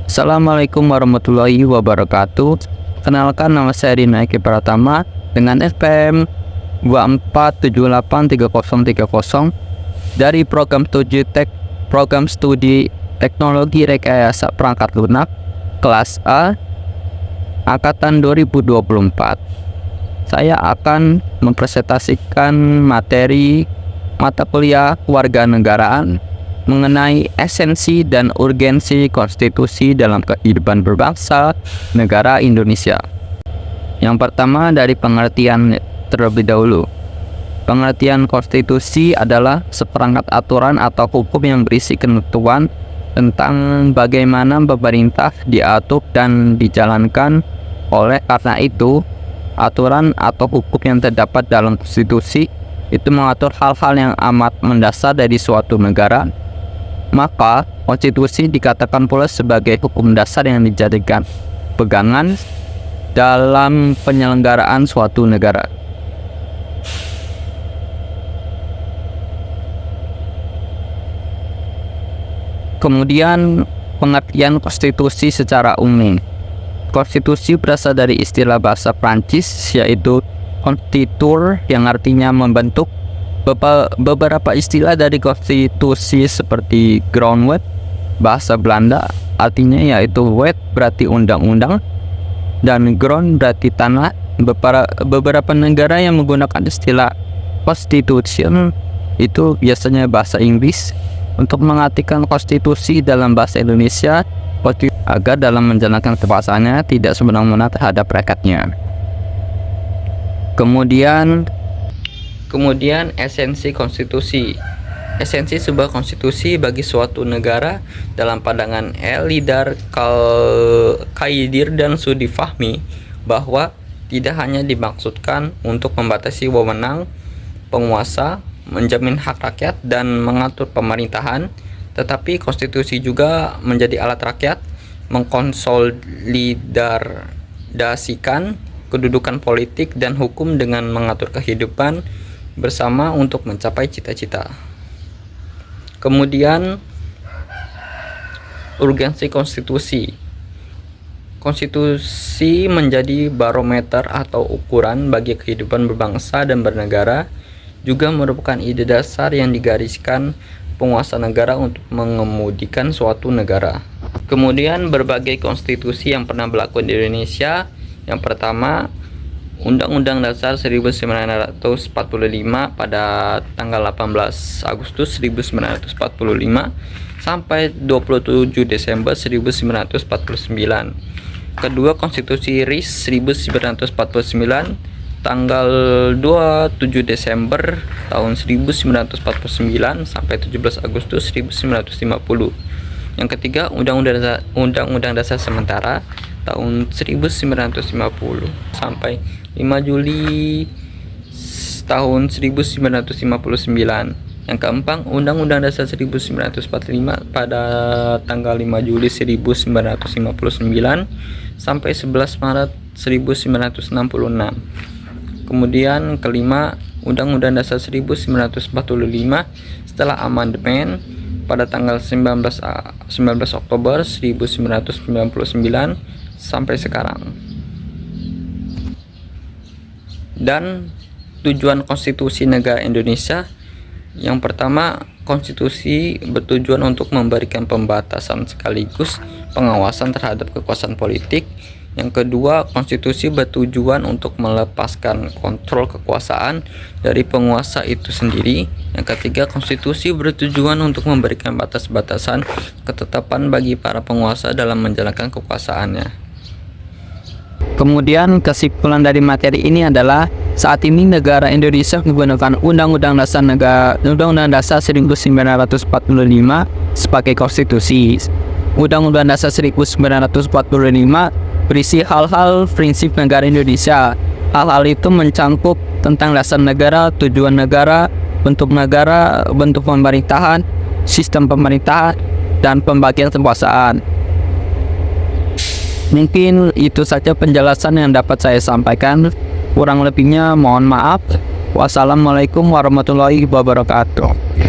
Assalamualaikum warahmatullahi wabarakatuh. Kenalkan, nama saya Dina Eki Pratama dengan FM 24783030 dari program studi Teknologi Rekayasa Perangkat Lunak kelas A angkatan 2024. Saya akan mempresentasikan materi mata kuliah kewarganegaraan mengenai esensi dan urgensi konstitusi dalam kehidupan berbangsa negara Indonesia. Yang pertama, dari pengertian terlebih dahulu. Pengertian konstitusi adalah seperangkat aturan atau hukum yang berisi ketentuan tentang bagaimana pemerintah diatur dan dijalankan. Oleh karena itu, aturan atau hukum yang terdapat dalam konstitusi itu mengatur hal-hal yang amat mendasar dari suatu negara. Maka, konstitusi dikatakan pula sebagai hukum dasar yang dijadikan pegangan dalam penyelenggaraan suatu negara. Kemudian, pengertian konstitusi secara umum. Konstitusi berasal dari istilah bahasa Prancis, yaitu constituer, yang artinya membentuk. Beberapa istilah dari konstitusi seperti grondwet, bahasa Belanda, artinya yaitu wet berarti undang-undang, dan grond berarti tanah. Beberapa negara yang menggunakan istilah constitution itu biasanya bahasa Inggris. Untuk mengartikan konstitusi dalam bahasa Indonesia, agar dalam menjalankan kekuasaannya tidak semena-mena terhadap rakyatnya. Kemudian esensi konstitusi. Esensi sebuah konstitusi bagi suatu negara dalam pandangan Elidar Kaidir dan Sudi Fahmi bahwa tidak hanya dimaksudkan untuk membatasi wewenang penguasa, menjamin hak rakyat dan mengatur pemerintahan, tetapi konstitusi juga menjadi alat rakyat mengkonsolidasikan kedudukan politik dan hukum dengan mengatur kehidupan bersama untuk mencapai cita-cita. Kemudian, urgensi konstitusi. Konstitusi menjadi barometer atau ukuran bagi kehidupan berbangsa dan bernegara, juga merupakan ide dasar yang digariskan penguasa negara untuk mengemudikan suatu negara. Kemudian, berbagai konstitusi yang pernah berlaku di Indonesia. Yang pertama, Undang-Undang Dasar 1945 pada tanggal 18 Agustus 1945 sampai 27 Desember 1949. Kedua, Konstitusi RIS 1949 tanggal 27 Desember tahun 1949 sampai 17 Agustus 1950. Yang ketiga, Undang-Undang Dasar Sementara tahun 1950 sampai 5 Juli tahun 1959. Yang keempat, Undang-Undang Dasar 1945 pada tanggal 5 Juli 1959 sampai 11 Maret 1966. Kemudian kelima, Undang-Undang Dasar 1945 setelah amandemen pada tanggal 19 Oktober 1999 sampai sekarang. Dan tujuan konstitusi negara Indonesia. Yang pertama, konstitusi bertujuan untuk memberikan pembatasan sekaligus pengawasan terhadap kekuasaan politik. Yang kedua, konstitusi bertujuan untuk melepaskan kontrol kekuasaan dari penguasa itu sendiri. Yang ketiga, konstitusi bertujuan untuk memberikan batas-batasan ketetapan bagi para penguasa dalam menjalankan kekuasaannya. Kemudian, kesimpulan dari materi ini adalah saat ini negara Indonesia menggunakan Undang-Undang Dasar 1945 sebagai konstitusi. Undang-Undang Dasar 1945 berisi hal-hal prinsip negara Indonesia. Hal-hal itu mencakup tentang dasar negara, tujuan negara, bentuk pemerintahan, sistem pemerintahan, dan pembagian kekuasaan. Mungkin itu saja penjelasan yang dapat saya sampaikan. Kurang lebihnya mohon maaf. Wassalamualaikum warahmatullahi wabarakatuh.